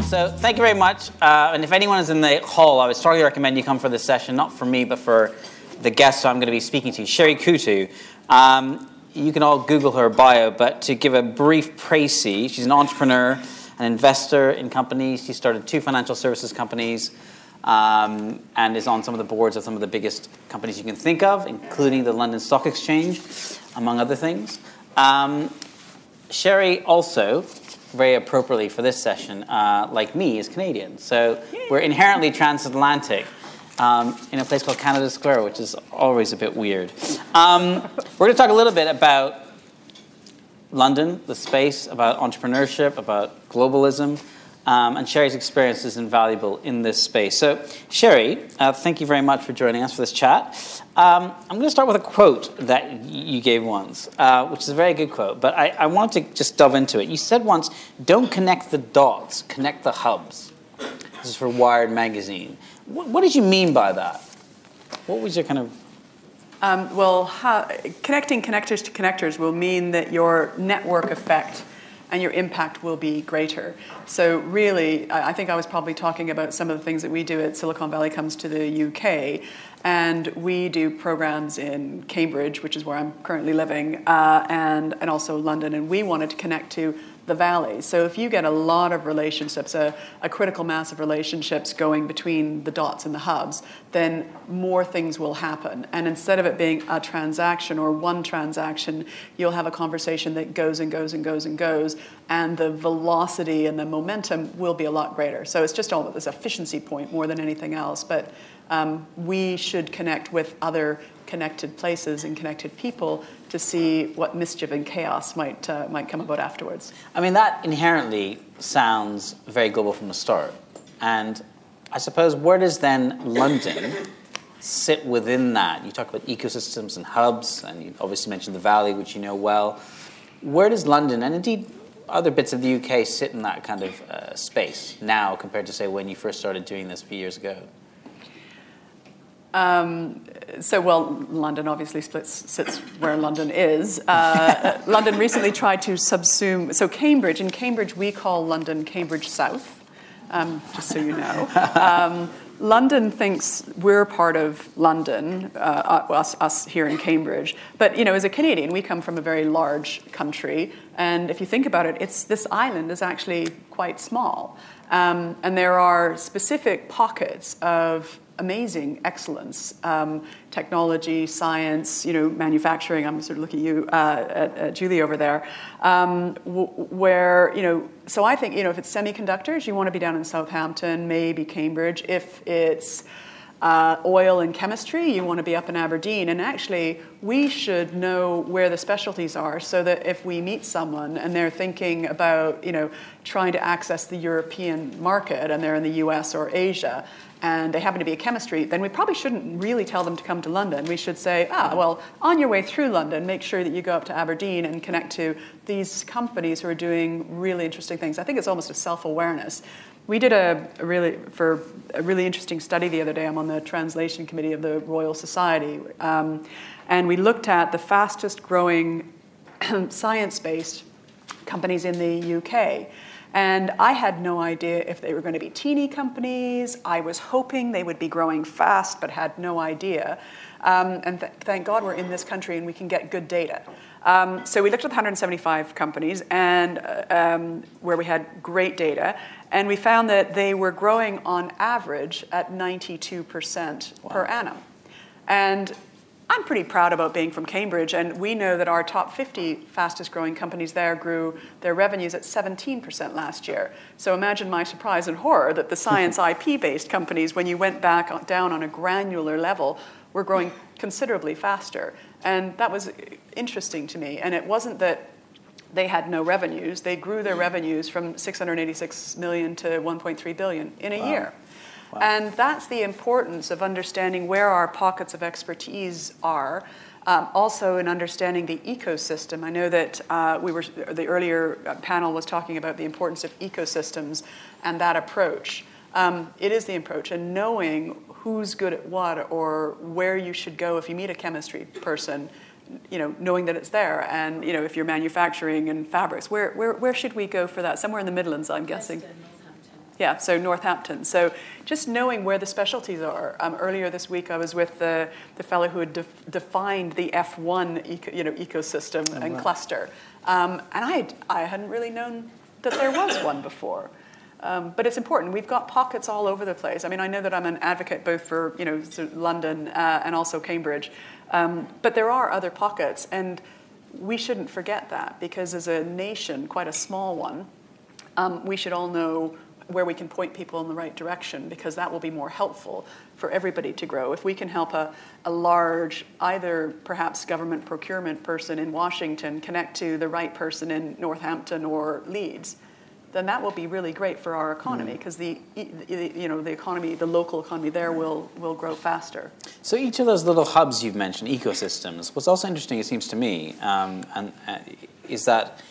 So thank you very much. And if anyone is in the hall, I would strongly recommend you come for this session, not for me, but for the guests I'm going to be speaking to, Sherry Coutu. You can all Google her bio, but to give a brief précis, she's an entrepreneur, an investor in companies. She started 2 financial services companies and is on some of the boards of some of the biggest companies you can think of, including the London Stock Exchange, among other things. Sherry also, very appropriately for this session, like me, is Canadian. So we're inherently transatlantic in a place called Canada Square, which is always a bit weird. We're going to talk a little bit about London, the space, about entrepreneurship, about globalism, and Sherry's experience is invaluable in this space. So, Sherry, thank you very much for joining us for this chat. I'm going to start with a quote that you gave once, which is a very good quote, but I want to just delve into it. You said once, "Don't connect the dots, connect the hubs." This is for Wired magazine. What did you mean by that? What was your kind of... Connecting connectors to connectors will mean that your network effect and your impact will be greater. So really, I think I was probably talking about some of the things that we do at Silicon Valley comes to the UK, and we do programs in Cambridge, which is where I'm currently living, and also London, and we wanted to connect to the Valley. So if you get a lot of relationships, a critical mass of relationships going between the dots and the hubs, then more things will happen. And instead of it being a transaction or one transaction, you'll have a conversation that goes and goes and goes and goes, and the velocity and the momentum will be a lot greater. So it's just all about this efficiency point more than anything else. But we should connect with other connected places and connected people to see what mischief and chaos might come about afterwards. I mean, that inherently sounds very global from the start. And I suppose, where does then London sit within that? You talk about ecosystems and hubs, and you obviously mentioned the Valley, which you know well. Where does London, and indeed other bits of the UK, sit in that kind of space now compared to, say, when you first started doing this a few years ago? London obviously sits where London is. London recently tried to subsume, so Cambridge, in Cambridge we call London Cambridge South, just so you know. London thinks we're part of London, us here in Cambridge. But, you know, as a Canadian, we come from a very large country. And if you think about it, this island is actually quite small. And there are specific pockets of amazing excellence, technology, science, manufacturing. I'm sort of looking at you, at Julie over there, where, so I think, if it's semiconductors, you want to be down in Southampton, maybe Cambridge. If it's oil and chemistry, you want to be up in Aberdeen. And actually, we should know where the specialties are so that if we meet someone and they're thinking about, trying to access the European market and they're in the US or Asia, and they happen to be a chemistry, then we probably shouldn't really tell them to come to London. We should say, on your way through London, make sure that you go up to Aberdeen and connect to these companies who are doing really interesting things. I think it's almost a self-awareness. We did a really interesting study the other day. I'm on the translation committee of the Royal Society. And we looked at the fastest growing science-based companies in the UK. And I had no idea if they were going to be teeny companies. I was hoping they would be growing fast, but had no idea. And thank God we're in this country and we can get good data. So we looked at 175 companies and where we had great data. And we found that they were growing on average at 92% per annum. And I'm pretty proud about being from Cambridge, and we know that our top 50 fastest growing companies there grew their revenues at 17% last year. So imagine my surprise and horror that the science IP-based companies, when you went back down on a granular level, were growing considerably faster. And that was interesting to me. And it wasn't that they had no revenues. They grew their revenues from 686 million to 1.3 billion in a year. Wow. And that's the importance of understanding where our pockets of expertise are, also in understanding the ecosystem. I know that the earlier panel was talking about the importance of ecosystems and that approach. It is the approach, and knowing who's good at what or where you should go if you meet a chemistry person, knowing that it's there. And, if you're manufacturing and fabrics, where should we go for that? Somewhere in the Midlands, I'm guessing. Yeah, so Northampton. So just knowing where the specialties are. Earlier this week, I was with the fellow who had defined the F1 ecosystem and cluster. And I hadn't really known that there was one before. But it's important. We've got pockets all over the place. I mean, I know that I'm an advocate both for London and also Cambridge. But there are other pockets. And we shouldn't forget that, because as a nation, quite a small one, we should all know where we can point people in the right direction, because that will be more helpful for everybody to grow. If we can help a large, either perhaps government procurement person in Washington connect to the right person in Northampton or Leeds, then that will be really great for our economy, because the economy, the local economy there will grow faster. So each of those little hubs you've mentioned, ecosystems, what's also interesting, it seems to me, is that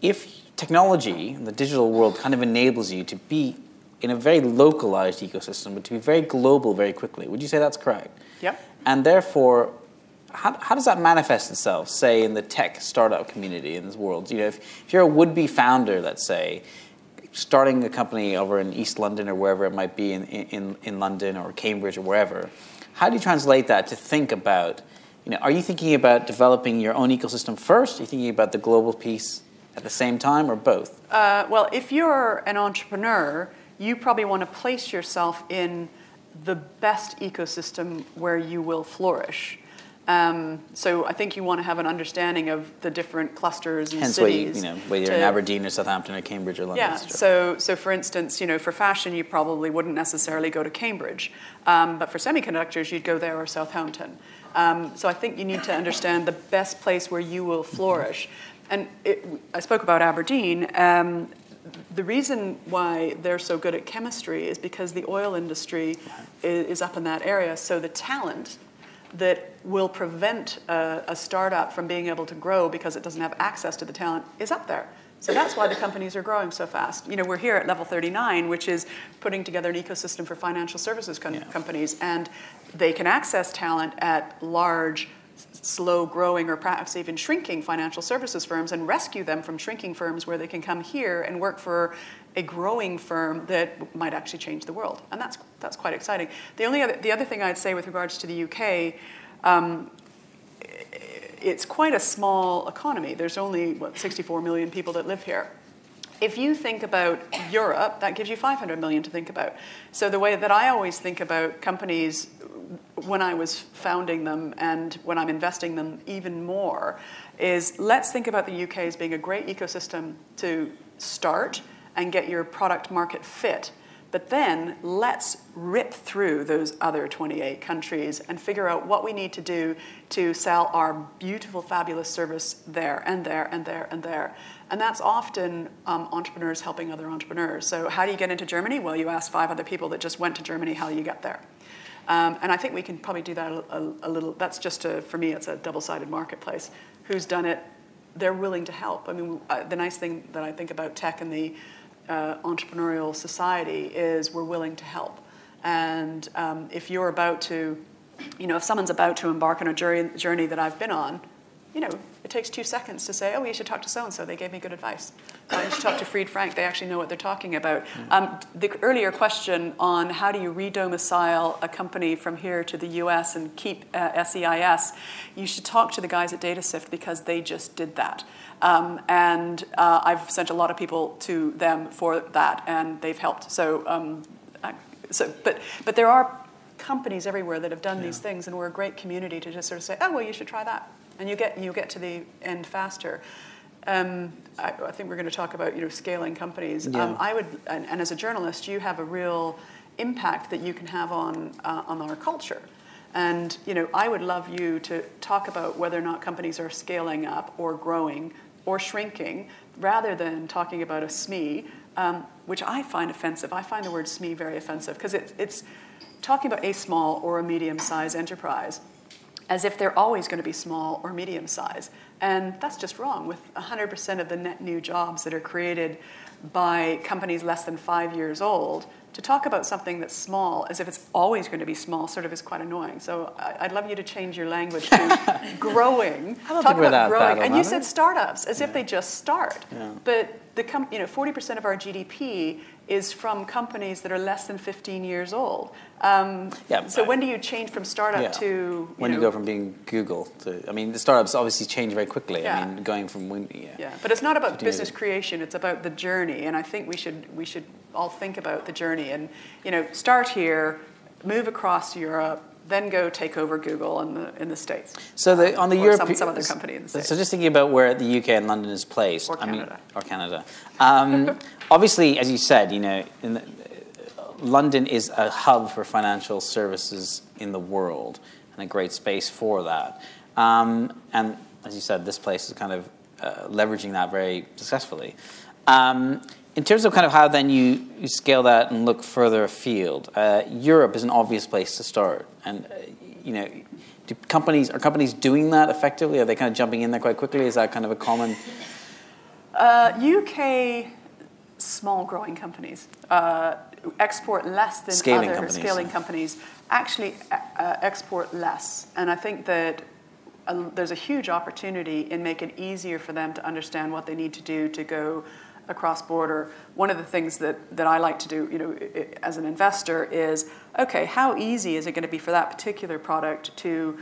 if technology, the digital world, kind of enables you to be in a very localized ecosystem, but to be very global very quickly. Would you say that's correct? Yep. And therefore, how does that manifest itself, say, in the tech startup community in this world? If you're a would-be founder, let's say, starting a company over in East London or wherever it might be in London or Cambridge or wherever, how do you translate that to think about, are you thinking about developing your own ecosystem first? Are you thinking about the global piece at the same time, or both? Well, if you're an entrepreneur, you probably want to place yourself in the best ecosystem where you will flourish. So I think you want to have an understanding of the different clusters and cities. Whether you're in Aberdeen or Southampton or Cambridge or London. Yeah, so for instance, for fashion, you probably wouldn't necessarily go to Cambridge. But for semiconductors, you'd go there or Southampton. So I think you need to understand the best place where you will flourish. And I spoke about Aberdeen. The reason why they're so good at chemistry is because the oil industry is up in that area. So the talent that will prevent a startup from being able to grow because it doesn't have access to the talent is up there. So that's why the companies are growing so fast. We're here at Level 39, which is putting together an ecosystem for financial services companies, and they can access talent at large, slow-growing or perhaps even shrinking financial services firms and rescue them from shrinking firms where they can come here and work for a growing firm that might actually change the world. And that's quite exciting. The other thing I'd say with regards to the UK, it's quite a small economy. There's only, 64 million people that live here. If you think about Europe, that gives you 500 million to think about. So the way that I always think about companies when I was founding them and when I'm investing them even more is, let's think about the UK as being a great ecosystem to start and get your product market fit. But then let's rip through those other 28 countries and figure out what we need to do to sell our beautiful, fabulous service there and there and there and there. And that's often entrepreneurs helping other entrepreneurs. So how do you get into Germany? Well, you ask 5 other people that just went to Germany how you get there. And I think we can probably do that a little. That's just, for me, it's a double-sided marketplace. Who's done it? They're willing to help. I mean, the nice thing that I think about tech and the entrepreneurial society is we're willing to help. And if you're about to, if someone's about to embark on a journey that I've been on, it takes 2 seconds to say, oh, you should talk to so-and-so. They gave me good advice. You should talk to Fried Frank. They actually know what they're talking about. The earlier question on how do you redomicile a company from here to the US and keep SEIS, you should talk to the guys at DataSift because they just did that. And I've sent a lot of people to them for that, and they've helped. But there are companies everywhere that have done these things, and we're a great community to just sort of say, oh, well, you should try that. And you get to the end faster. I think we're going to talk about scaling companies. Yeah. I would, and as a journalist, you have a real impact that you can have on our culture. And I would love you to talk about whether or not companies are scaling up or growing or shrinking, rather than talking about a SME, which I find offensive. I find the word SME very offensive because it's talking about a small or a medium-sized enterprise as if they're always going to be small or medium size. And that's just wrong. With 100% of the net new jobs that are created by companies less than 5 years old, to talk about something that's small as if it's always going to be small sort of is quite annoying. So I'd love you to change your language to growing. I don't think we're that bad on And you that. said startups as if they just start. Yeah. But 40% of our GDP is from companies that are less than 15 years old. So when do you change from startup to... When you go from being Google to... I mean, the startups obviously change very quickly. Yeah. I mean, going from... But it's not about business creation. It's about the journey. And I think we should all think about the journey. And, start here, move across to Europe, then go take over Google in the States. So on the Europe, some other company in the States. So just thinking about where the UK and London is placed, or Canada. Obviously, as you said, London is a hub for financial services in the world, and a great space for that. And as you said, this place is kind of leveraging that very successfully. In terms of kind of how then you scale that and look further afield, Europe is an obvious place to start. And, are companies doing that effectively? Are they kind of jumping in there quite quickly? Is that kind of a common... UK small growing companies export less than scaling companies actually export less. And I think that there's a huge opportunity in making it easier for them to understand what they need to do to go across border. One of the things that I like to do, as an investor is, okay, how easy is it going to be for that particular product to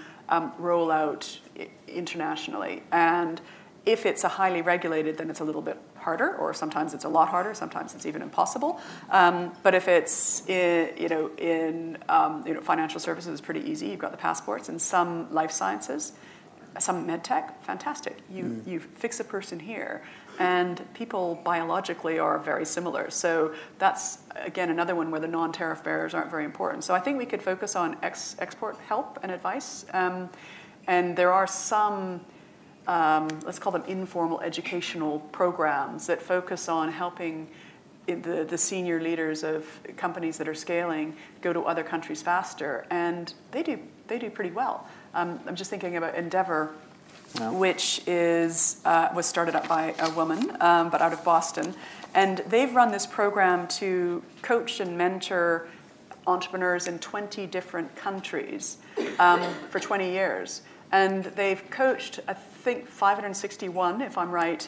roll out internationally? And if it's a highly regulated, then it's a little bit harder, or sometimes it's a lot harder. Sometimes it's even impossible. But if it's in financial services, it's pretty easy. You've got the passports. And some life sciences, some med tech, fantastic. You fix a person here, and people biologically are very similar. So that's, again, another one where the non-tariff barriers aren't very important. So I think we could focus on export help and advice. And there are some, let's call them informal educational programs that focus on helping the senior leaders of companies that are scaling go to other countries faster. And they do pretty well. I'm just thinking about Endeavor, which was started up by a woman, but out of Boston. And they've run this program to coach and mentor entrepreneurs in 20 different countries for 20 years. And they've coached, I think, 561, if I'm right,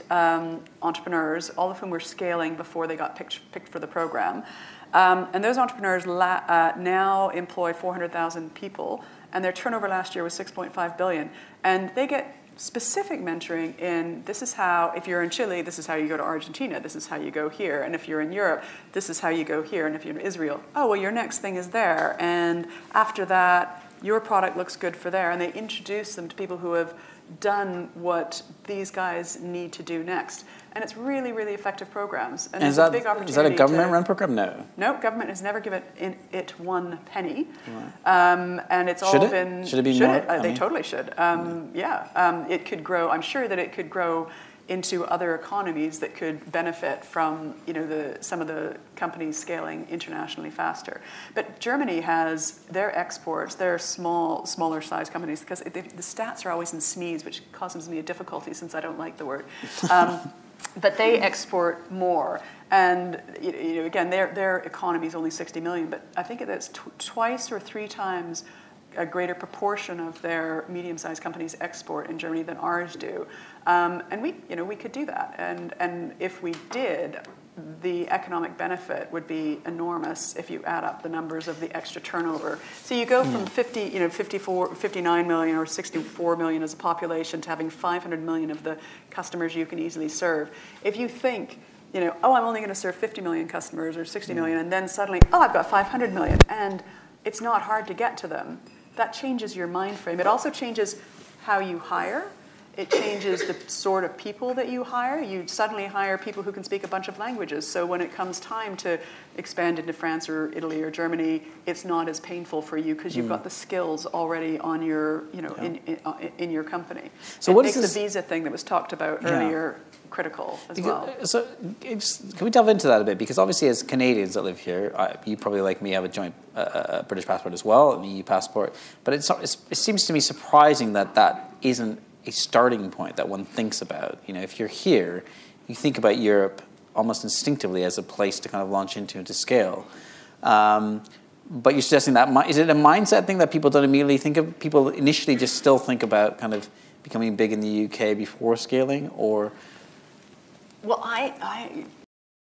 entrepreneurs, all of whom were scaling before they got picked for the program. And those entrepreneurs now employ 400,000 people, and their turnover last year was $6.5 billion. And they get specific mentoring in, this is how, if you're in Chile, this is how you go to Argentina, this is how you go here. And if you're in Europe, this is how you go here. And if you're in Israel, oh, well, your next thing is there. And after that, your product looks good for there. And they introduce them to people who have done what these guys need to do next. And it's really, really effective programs. And it's a big opportunity. Is that a government-run program? No. No, government has never given it one penny. Right. And it's all been... Should it be more? They totally should. It could grow. I'm sure that it could grow into other economies that could benefit from some of the companies scaling internationally faster. But Germany has their exports, their smaller size companies, because the stats are always in SMEs, which causes me a difficulty since I don't like the word. But they export more. And again, their economy is only 60 million, but I think that's twice or three times a greater proportion of their medium-sized companies export in Germany than ours do. And we could do that. And if we did, the economic benefit would be enormous if you add up the numbers of the extra turnover. So you go from 59 million or 64 million as a population to having 500 million of the customers you can easily serve. If you think, I'm only going to serve 50 million customers or 60 million, and then suddenly, I've got 500 million, and it's not hard to get to them, that changes your mind frame. It also changes how you hire. It changes the sort of people that you hire. You suddenly hire people who can speak a bunch of languages. So when it comes time to expand into France or Italy or Germany, it's not as painful for you because you've got the skills already on your, in your company. So what makes the visa thing that was talked about earlier critical as well? So can we delve into that a bit? Because obviously as Canadians that live here, you probably like me have a joint British passport as well, an EU passport. But it seems to me surprising that isn't a starting point that one thinks about. If you're here, you think about Europe almost instinctively as a place to kind of launch into and to scale. But you're suggesting that, is it a mindset thing that people don't immediately think of? People initially just still think about kind of becoming big in the UK before scaling, or? Well, I